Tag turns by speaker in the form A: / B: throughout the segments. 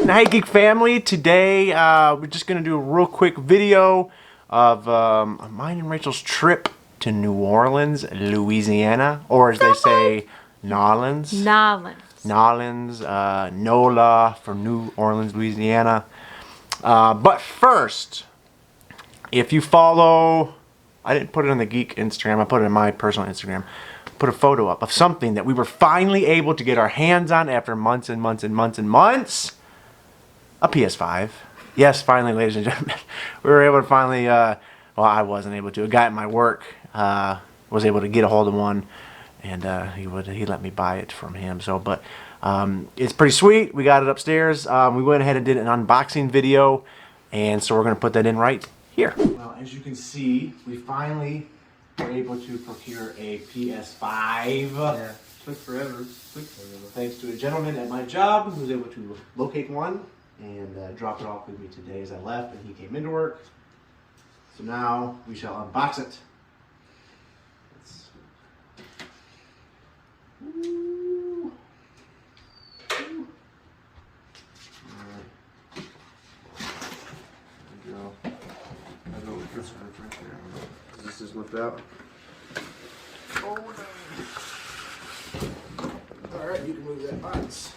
A: Hey Geek Family, today we're just going to do a real quick video of mine and Rachel's trip to New Orleans, Louisiana, or as they say, Nolans. Nolans, NOLA for New Orleans, Louisiana. But first, if you follow, I didn't put it on the Geek Instagram, I put it on my personal Instagram, put a photo up of something that we were finally able to get our hands on after months and months and months and months. A PS5. Yes, finally, ladies and gentlemen. We were able to finally, well, I wasn't able to. A guy at my work was able to get a hold of one, and he let me buy it from him. So, but it's pretty sweet. We got it upstairs. We went ahead and did an unboxing video, and so we're going to put that in right here. Well, as you can see, we finally were able to procure a PS5.
B: Yeah, took forever.
A: Thanks to a gentleman at my job who was able to locate one and drop it off with me today as I left, and he came into work. So now we shall unbox it. Ooh. Ooh. Alright. There we go. I'll go with this one right there. Does this just lift out? Oh no. Alright, you can move that box.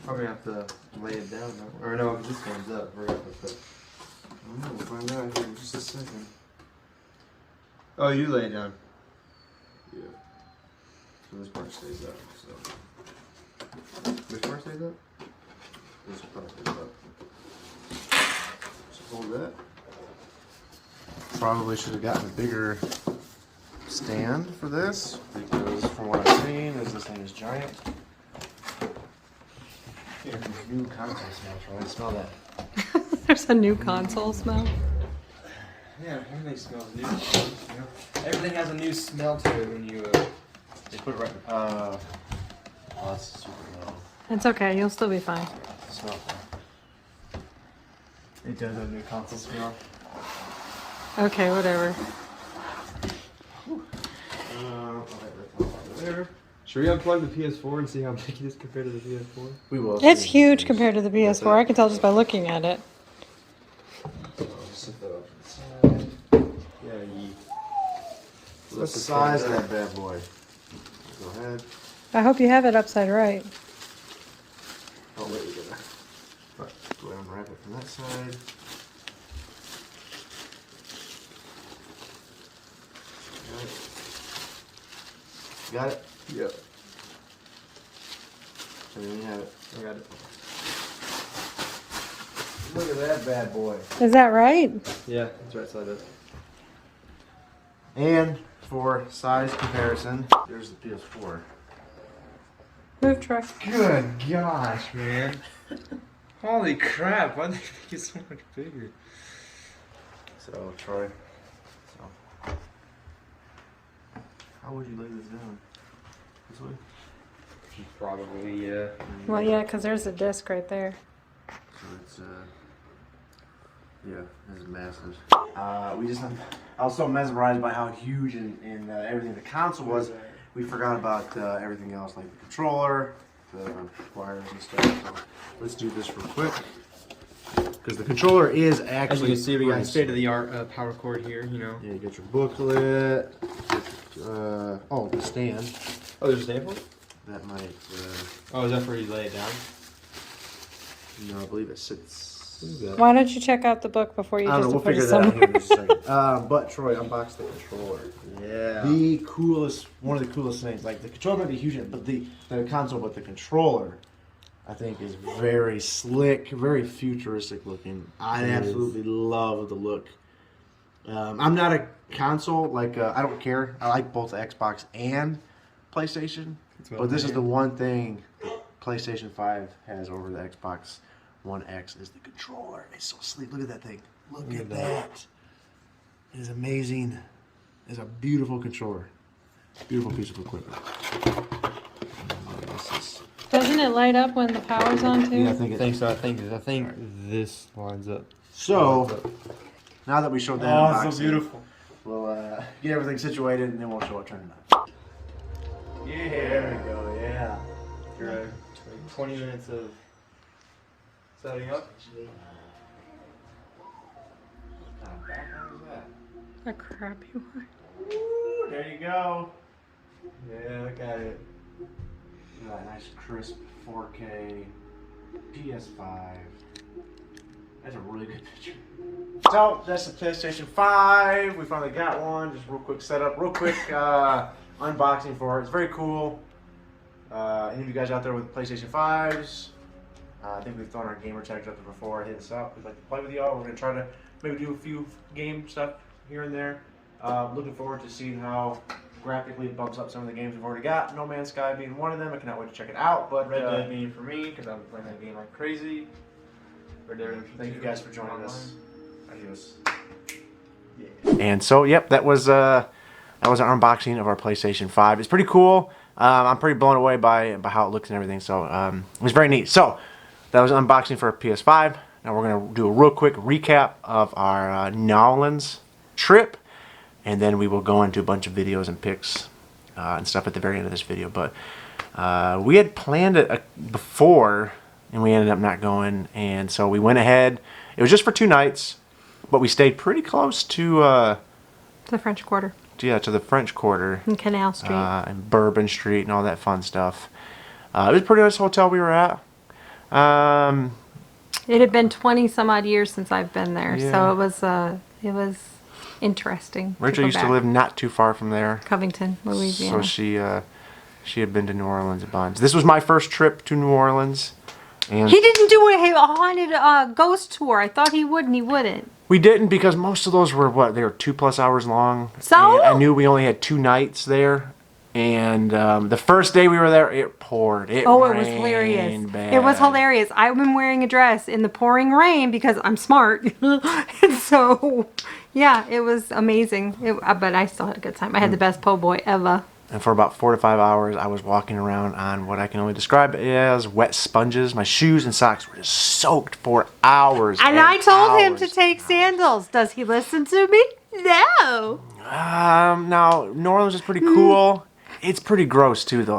B: Probably have to lay it down now. Or no, if this comes up, we're gonna put it.
A: We'll find out here in just a second.
B: Oh, you lay it down.
A: Yeah. So this part stays up. So
B: Which part stays up?
A: this part stays up. So hold that. Probably should have gotten a bigger stand for this because from what I've seen, this thing is giant. Here, new console smell. Try to smell that.
C: There's a new console smell.
B: Yeah, everything smells new. Everything has a new smell to it when you
A: Just put it right. Oh, that's super low.
C: It's okay, you'll still be fine.
A: Smell.
B: It does have a new console smell.
C: Okay, whatever.
A: There.
B: Should we unplug the PS4 and see how big it is compared to the PS4?
A: We will.
C: It's huge compared to the PS4. I can tell just by looking at it.
B: Yeah,
A: What's the size of that bad boy? Go ahead.
C: I hope you have it upside right.
A: Oh wait, we gotta go ahead and wrap it from that side. Got it?
B: Yep.
A: And then you have it.
B: I got it.
A: Look at that bad boy.
C: Is that right?
B: Yeah, it's right side up.
A: And for size comparison, there's the PS4.
C: Move, Troy.
B: Good gosh, man. Holy crap, why did they make it so much bigger?
A: So, Troy. How would you lay this down? This way?
B: Probably, yeah.
C: Well, yeah, because there's a disc right there.
A: So it's, yeah, this is massive. I was so mesmerized by how huge and everything the console was, we forgot about everything else, like the controller, the wires and stuff. So let's do this real quick. Because the controller is actually...
B: As you can see, we got a
A: pretty
B: state-of-the-art power cord here, you know.
A: Yeah, you get your booklet. Oh, the stand.
B: Oh, there's a stand for it?
A: That might.
B: Oh, is that for you to lay it down?
A: No, I believe it sits.
C: Why don't you check out the book before you
A: I don't
C: just
A: know. We'll
C: put
A: figure
C: it
A: that out
C: somewhere?
A: here in just a second. But Troy, unbox the controller.
B: Yeah.
A: The coolest, one of the coolest things. Like the controller might be huge, but the console, but the controller, I think, is very slick, very futuristic looking. I absolutely love the look. I'm not a console, like, I don't care. I like both the Xbox and PlayStation. But this is the one thing the PlayStation 5 has over the Xbox One X is the controller. It's so sleek. Look at that thing. Look at that. It is amazing. It's a beautiful controller. Beautiful piece of equipment.
C: Doesn't it light up when the power's on too?
A: Yeah,
B: I think so. I think this lines up.
A: So, now that we showed that unboxing,
B: so beautiful.
A: We'll get everything situated and then we'll show it turning on.
B: Yeah. There we go. Yeah.
A: Right.
B: 20 minutes of setting up.
A: What kind of background is that?
C: A crappy one.
A: Ooh, there you go.
B: Yeah, look at it.
A: Look at that nice crisp 4K PS5. That's a really good picture. So that's the PlayStation 5. We finally got one. Just real quick setup, real quick unboxing for it. It's very cool. Any of you guys out there with PlayStation 5s? I think we've thrown our gamer tags up there before. Hit us up. We'd like to play with y'all. We're gonna try to maybe do a few game stuff here and there. Looking forward to seeing how graphically it bumps up some of the games we've already got. No Man's Sky being one of them. I cannot wait to check it out. But
B: Red Dead being for me because I'm playing that game like crazy. Red Dead Redemption
A: thank you
B: 2
A: guys for joining
B: online.
A: us.
B: Adios.
A: And so, yep, that was our unboxing of our PlayStation 5. It's pretty cool. I'm pretty blown away by how it looks and everything. So it was very neat. So that was unboxing for a PS5. Now we're gonna do a real quick recap of our New Orleans trip, and then we will go into a bunch of videos and pics and stuff at the very end of this video. But we had planned it before, and we ended up not going. And so we went ahead. It was just for 2 nights, but we stayed pretty close to
C: The French Quarter.
A: to the French Quarter
C: And Canal Street.
A: and Bourbon Street and all that fun stuff. It was a pretty nice hotel we were at.
C: It had been 20 some odd years since I've been there,
A: Yeah.
C: so it was interesting.
A: Rachel
C: go
A: used to
C: back.
A: live not too far from there,
C: Covington, Louisiana.
A: so she had been to New Orleans a bunch. This was my first trip to New Orleans, and
C: He didn't do a haunted ghost tour. I thought he would, and he wouldn't.
A: we didn't because most of those were they were 2+ hours long.
C: So?
A: And I knew we only had 2 nights there. And the first day we were there, it poured. It
C: Oh, it was
A: rained
C: hilarious.
A: bad.
C: It was hilarious. I've been wearing a dress in the pouring rain because I'm smart. And so, yeah, it was amazing. But I still had a good time. I had the best po' boy ever.
A: And for about 4 to 5 hours, I was walking around on what I can only describe as wet sponges. My shoes and socks were just soaked for hours.
C: And I told him
A: hours.
C: to take sandals. Does he listen to me? No.
A: Now, New Orleans is pretty cool. It's pretty gross too, though.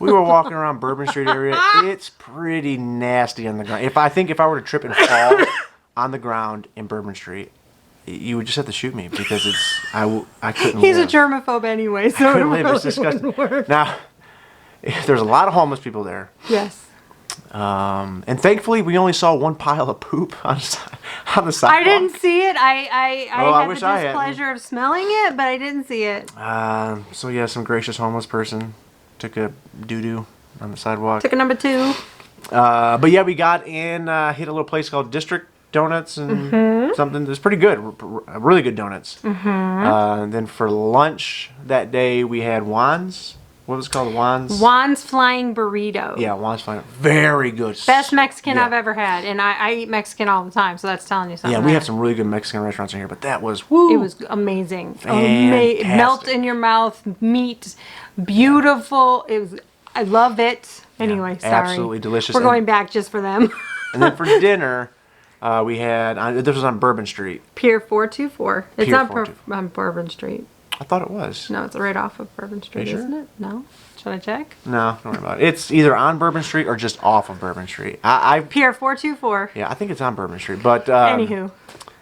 A: We were walking around Bourbon Street area. It's pretty nasty on the ground. If I were to trip and fall on the ground in Bourbon Street, you would just have to shoot me because I couldn't.
C: He's a
A: live.
C: germaphobe anyway, so
A: I
C: it
A: couldn't live.
C: really
A: It's disgusting.
C: wouldn't work.
A: Now, there's a lot of homeless people there.
C: Yes.
A: And thankfully, we only saw one pile of poop on the sidewalk.
C: I didn't see it. I had
A: wish
C: the
A: I hadn't.
C: displeasure of smelling it, but I didn't see it.
A: So yeah, some gracious homeless person took a doo-doo on the sidewalk.
C: Took a number 2.
A: But yeah, we got in, hit a little place called District Donuts and something. It was pretty good, really good donuts. And then for lunch that day, we had Juan's. What was it called?
C: Juan's Flying Burrito.
A: Yeah, Juan's Flying. Very good.
C: Best Mexican
A: Yeah.
C: I've ever had. And I eat Mexican all the time, so that's telling you something.
A: Yeah, we have some really good Mexican restaurants in here, but that was woo.
C: It was amazing.
A: Fantastic.
C: Melt in your mouth, meat, beautiful. I love it. Anyway, sorry.
A: absolutely delicious.
C: We're going back just for them.
A: And then for dinner, we had, this was on Bourbon Street.
C: Pier 424. It's
A: Pier
C: not
A: 424.
C: on Bourbon Street.
A: I thought it was.
C: No, it's right off of Bourbon Street,
A: sure?
C: isn't it? No? Should I check?
A: No, don't worry about it. It's either on Bourbon Street or just off of Bourbon Street.
C: Pier 424.
A: Yeah, I think it's on Bourbon Street. But
C: Anywho.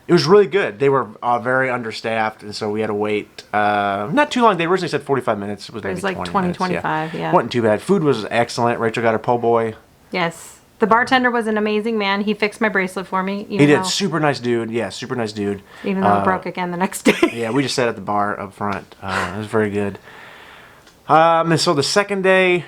A: it was really good. They were very understaffed, and so we had to wait not too long. They originally said 45 minutes. It was maybe
C: like
A: 20
C: 20,
A: minutes.
C: 25, yeah.
A: Wasn't too bad. Food was excellent. Rachel got her po' boy.
C: Yes. The bartender was an amazing man. He fixed my bracelet for me.
A: He did. Super nice dude. Yeah, super nice dude.
C: Even though it broke again the next day.
A: Yeah, we just sat at the bar up front. It was very good. And so the second day,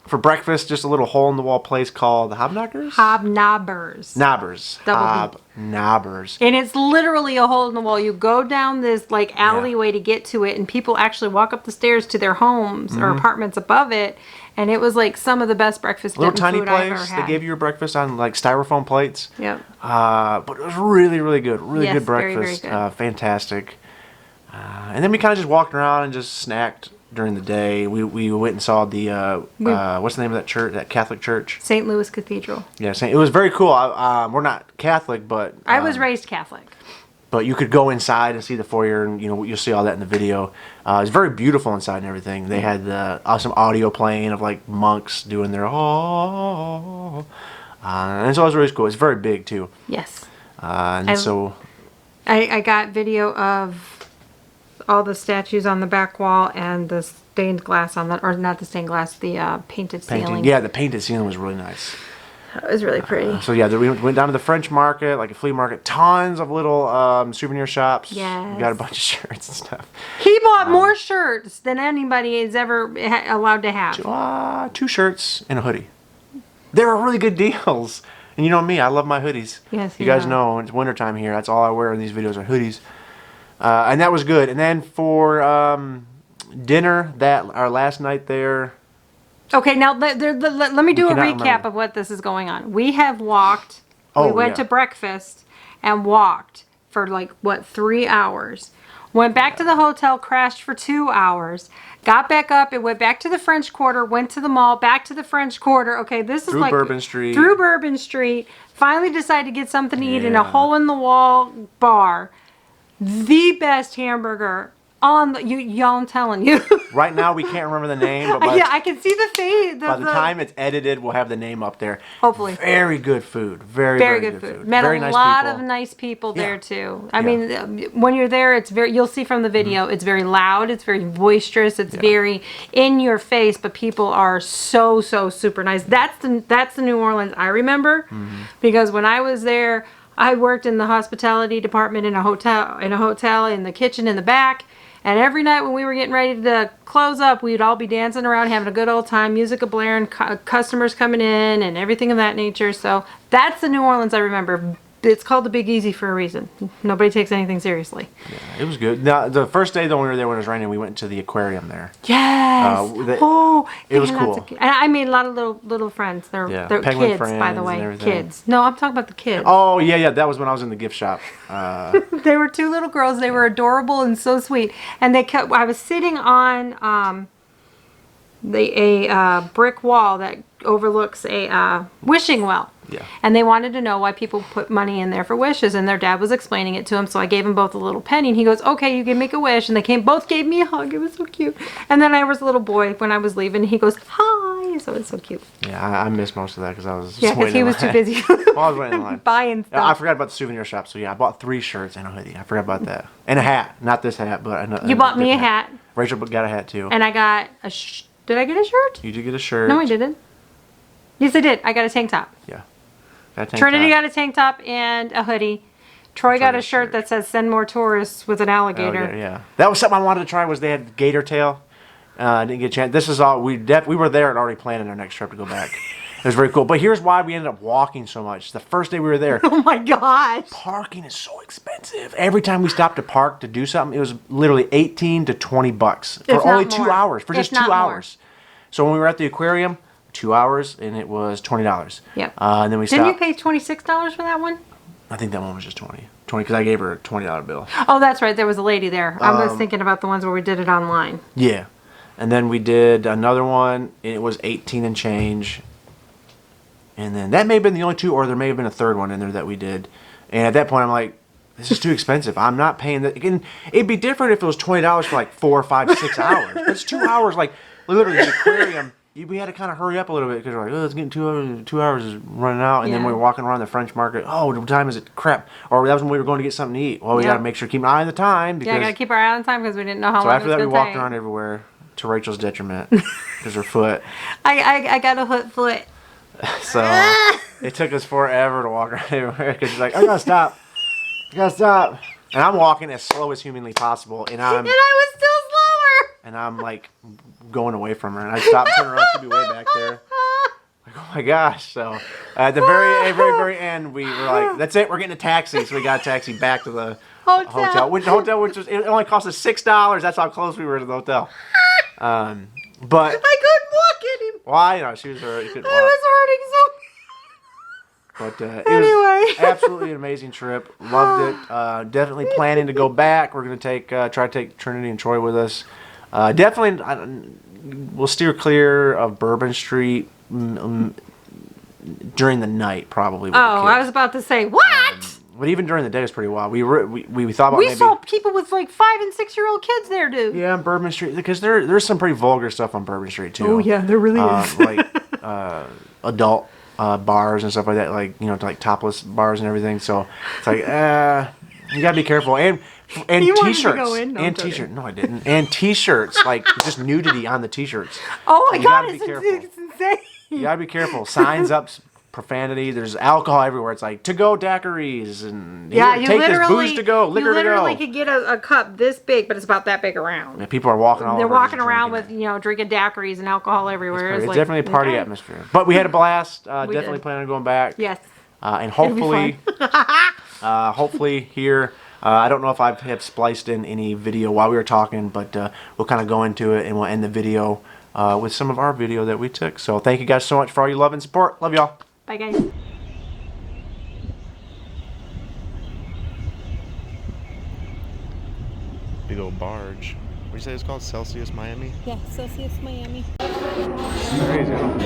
A: for breakfast, just a little hole-in-the-wall place called the Hobknockers?
C: Hobnobbers.
A: Knobbers.
C: Double
A: Hobnobbers.
C: And it's literally a hole in the wall. You go down this like alleyway to get to it, and people actually walk up the stairs to their homes or apartments above it. And it was like some of the best breakfast
A: Little tiny
C: food I've ever
A: place. They
C: had.
A: gave you your breakfast on like styrofoam plates.
C: Yep.
A: But it was really, really good. Really
C: Yes,
A: good
C: very,
A: breakfast.
C: very good.
A: Fantastic. And then we kind of just walked around and just snacked during the day. We went and saw the what's the name of that church? That Catholic church?
C: St. Louis Cathedral.
A: Yeah, it was very cool. We're not Catholic, but
C: I was raised Catholic.
A: But you could go inside and see the foyer, and you'll see all that in the video. It's very beautiful inside and everything. They had the awesome audio playing of like monks doing their and so it was really cool. It's very big too.
C: Yes.
A: I
C: got video of all the statues on the back wall and the stained glass on the, or not the stained glass, the painted ceiling.
A: Yeah, the painted ceiling was really nice.
C: It was really pretty.
A: So yeah, we went down to the French market, like a flea market. Tons of little souvenir shops.
C: Yes.
A: We got a bunch of shirts and stuff.
C: He bought more shirts than anybody is ever allowed to have.
A: 2 shirts and a hoodie. They were really good deals. And you know me, I love my hoodies.
C: Yes,
A: you guys know it's wintertime here. That's all I wear in these videos are hoodies. And that was good. And then for dinner, our last night there.
C: Okay, now let me do a recap
A: remember.
C: of what this is going on. We have walked.
A: Oh,
C: we went to breakfast and walked for like, what, 3 hours. Went back to the hotel, crashed for 2 hours. Got back up and went back to the French Quarter, went to the mall, back to the French Quarter. Okay, this is
A: Through
C: like...
A: Bourbon Street.
C: Through Bourbon Street. Finally decided to get something to eat in a
A: Yeah.
C: hole-in-the-wall bar. The best hamburger on the... Y'all, I'm telling you.
A: Right now, we can't remember the name, but by,
C: Yeah, I can see the face.
A: by the time it's edited, we'll have the name up there.
C: Hopefully.
A: Very good food. Very
C: Good food. Met
A: very
C: a
A: nice
C: lot
A: people.
C: of nice people there
A: Yeah.
C: too. I mean, when you're there, it's very. You'll see from the video. It's very loud. It's very boisterous. It's very in your face. But people are so super nice. That's the New Orleans I remember, because when I was there, I worked in the hospitality department in a hotel in the kitchen in the back. And every night when we were getting ready to close up, we'd all be dancing around, having a good old time, music a blaring, customers coming in, and everything of that nature. So that's the New Orleans I remember. It's called the Big Easy for a reason. Nobody takes anything seriously.
A: Yeah, it was good. Now, the first day though, when we were there when it was raining, we went to the aquarium there.
C: Yes.
A: It was
C: and
A: cool.
C: and I made a lot of little friends. They're
A: penguin
C: kids, by the
A: friends
C: way.
A: and everything.
C: Kids. No, I'm talking about the kids.
A: Oh yeah, that was when I was in the gift shop.
C: They were 2 little girls. They were adorable and so sweet. And I was sitting on a brick wall that overlooks a wishing well.
A: Yeah.
C: And they wanted to know why people put money in there for wishes, and their dad was explaining it to him, so I gave them both a little penny, and he goes, okay, you can make a wish, and they both gave me a hug. It was so cute. And then I was a little boy when I was leaving, he goes, hi, so it's so cute.
A: Yeah, I missed most of that because I was
C: Yeah, because he was too busy
A: Well, I was waiting in line.
C: buying stuff.
A: I forgot about the souvenir shop, so yeah, I bought 3 shirts and a hoodie. I forgot about that. And a hat. Not this hat, but another.
C: You bought me a hat.
A: Rachel got a hat too.
C: And I got did I get a shirt?
A: You did get a shirt.
C: No, I didn't. Yes, I did. I got a tank top.
A: Yeah. Got a tank
C: Trinity
A: top.
C: got a tank top and a hoodie. Troy got a shirt that says "Send more tourists" with an alligator.
A: Yeah. That was something I wanted to try. Was they had gator tail. I didn't get a chance. This is all we were there and already planning our next trip to go back. It was very cool. But here's why we ended up walking so much. The first day we were there,
C: Oh my gosh.
A: parking is so expensive. Every time we stopped to park to do something, it was literally $18 to $20 for
C: If
A: only
C: not
A: 2
C: more.
A: hours. For just
C: If
A: 2
C: not more.
A: hours. So when we were at the aquarium, 2 hours, and it was $20.
C: Yep.
A: And then we
C: Didn't
A: stopped.
C: you pay $26 for that one?
A: I think that one was just 20 because I gave her a $20 bill.
C: Oh, that's right. There was a lady there. I was thinking about the ones where we did it online.
A: Yeah. And then we did another one, and it was 18 and change. And then that may have been the only 2, or there may have been a third one in there that we did. And at that point, I'm like, this is too expensive. I'm not paying that. Again, it'd be different if it was $20 for like 4, 5, 6 hours. But it's 2 hours, like literally the aquarium. We had to kind of hurry up a little bit because we're like, oh, it's getting 2 hours. 2 hours is running out. And then
C: Yeah.
A: we were walking around the French market. Oh, what time is it? Crap. Or that was when we were going to get something to eat. Well, we
C: Yep.
A: got to make sure to keep an eye on the time. Because
C: Yeah, I got to keep our eye on time because we didn't know how
A: so
C: long
A: after
C: it was
A: that, we
C: going to
A: walked
C: take.
A: around everywhere to Rachel's detriment because her foot.
C: I got a foot.
A: So it took us forever to walk around everywhere because she's like, I gotta stop. I gotta stop. And I'm walking as slow as humanly possible, and
C: And I was still
A: I'm like going away from her, and I stopped, turn around, she'd be way back there. Like, oh my gosh! So at the very end, we were like, that's it. We're getting a taxi, so we got a taxi back to the
C: Hotel.
A: Which was it only cost us $6. That's how close we were to the hotel. But
C: I couldn't walk anymore.
A: why? No, she was already couldn't
C: I
A: walk.
C: was hurting so.
A: But it
C: Anyway.
A: was absolutely an amazing trip. Loved it. Definitely planning to go back. We're gonna try to take Trinity and Troy with us. Definitely, we'll steer clear of Bourbon Street during the night, probably. With the
C: Oh,
A: kids.
C: I was about to say what?
A: But even during the day, it was pretty wild. We thought about
C: We
A: maybe.
C: saw people with like 5- and 6-year-old kids there, dude.
A: Yeah, on Bourbon Street, because there's some pretty vulgar stuff on Bourbon Street too.
C: Oh yeah, there really is.
A: Like adult bars and stuff like that, like like topless bars and everything. So it's like you gotta be careful. And
C: You wanted to
A: t-shirts
C: go in? No, I'm
A: and
C: joking.
A: t-shirt. No, I didn't. And t-shirts, like just nudity on the t-shirts.
C: Oh my
A: You
C: god,
A: gotta be
C: it's
A: careful.
C: insane.
A: You gotta be careful. Signs up, profanity. There's alcohol everywhere. It's like to-go daiquiris and
C: Yeah,
A: here,
C: you
A: take this
C: literally
A: booze to go, liquor
C: you
A: to go.
C: literally could get a cup this big, but it's about that big around.
A: And people are walking all
C: They're
A: over.
C: walking
A: just
C: around
A: drinking
C: with drinking daiquiris and alcohol everywhere.
A: It's
C: like,
A: definitely a party
C: okay.
A: atmosphere. But we had a blast. Definitely
C: did.
A: plan on going back.
C: Yes.
A: And
C: It'll be
A: hopefully, hopefully here. I don't know if I have spliced in any video while we were talking, but we'll kind of go into it and we'll end the video with some of our video that we took. So thank you guys so much for all your love and support. Love y'all.
C: Bye, guys.
A: Big old barge. What do you say it's called? Celsius Miami?
D: Yeah, Celsius Miami.
A: Crazy, huh?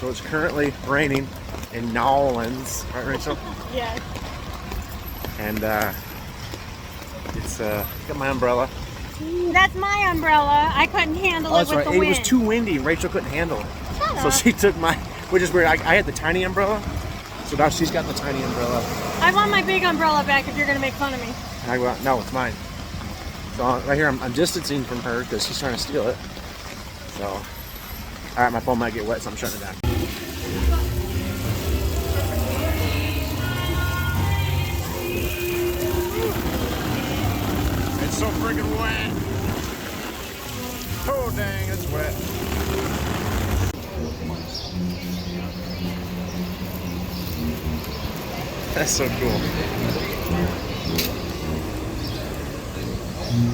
A: So it's currently raining in New Orleans, right, Rachel?
D: Yeah.
A: And it's got my umbrella.
D: That's my umbrella. I couldn't handle it with the
A: It
D: wind.
A: was too windy, and Rachel couldn't handle it.
D: Shut
A: So
D: up.
A: she took my, which is weird. I had the tiny umbrella, so now she's got the tiny umbrella.
D: I want my big umbrella back if you're going to make fun of me.
A: And I go, no, it's mine. So right here, I'm distancing from her because she's trying to steal it. So, all right, my phone might get wet, so I'm shutting it down. It's so freaking wet. Oh dang, it's wet. That's so cool.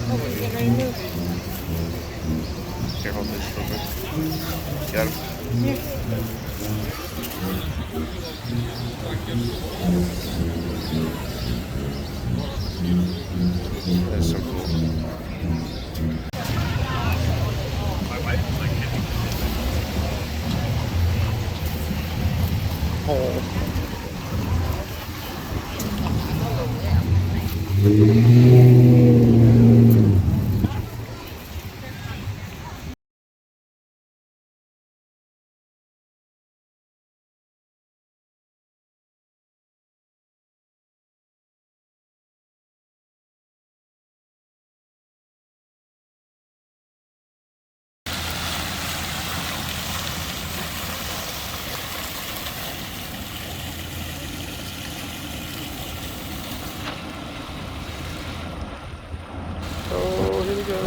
D: Oh, we're getting ready to move.
A: Here, hold this real quick. Got him. That's so cool. Oh. Oh, here we go.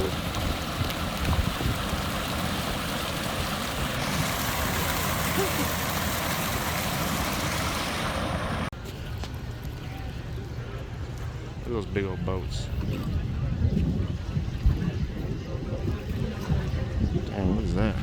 A: Look at those big old boats. Dang, what is that?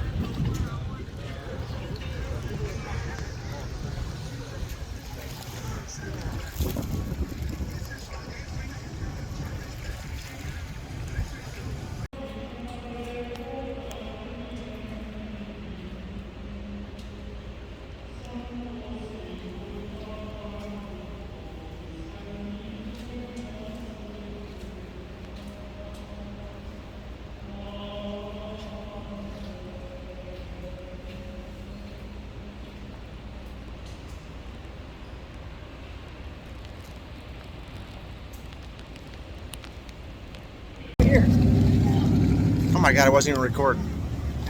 A: Oh my god, I wasn't even recording.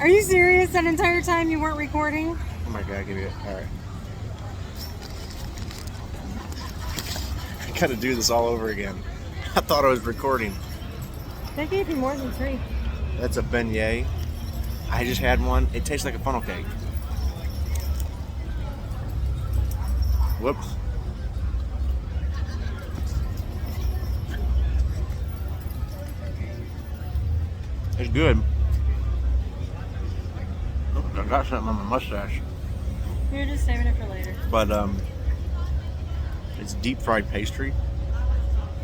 D: Are you serious? That entire time you weren't recording?
A: Oh my god, give me it. Alright. I gotta do this all over again. I thought I was recording.
D: They gave you more than 3.
A: That's a beignet. I just had one. It tastes like a funnel cake. Whoops. It's good. Oh, I got something on my mustache.
D: You're just saving it for later.
A: But it's deep fried pastry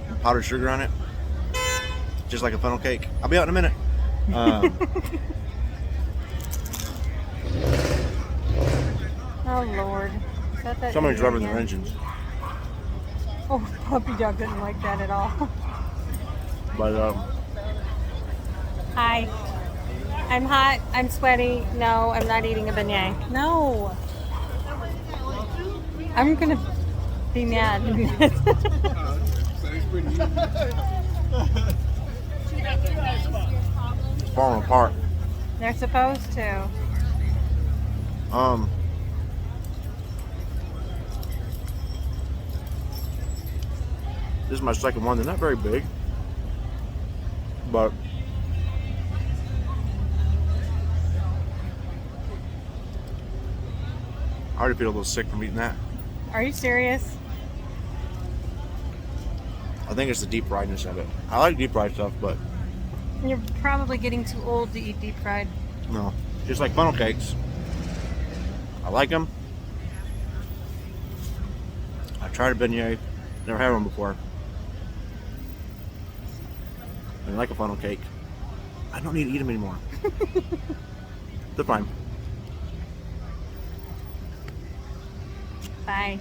A: and powdered sugar on it, just like a funnel cake. I'll be out in a minute.
C: Oh Lord. Is that
A: Somebody's
C: idiot
A: rubbing their
C: again?
A: engines.
C: Oh, puppy dog didn't like that at all.
A: But
C: Hi. I'm hot. I'm sweaty. No, I'm not eating a beignet. No. I'm gonna be mad.
A: it's falling apart.
C: They're supposed to.
A: This is my second one. They're not very big, but I already feel a little sick from eating that.
C: Are you serious?
A: I think it's the deep friedness of it. I like deep fried stuff, but
C: You're probably getting too old to eat deep fried.
A: no. Just like funnel cakes. I like them. I tried a beignet. Never had one before. I like a funnel cake. I don't need to eat them anymore. They're fine.
C: Bye.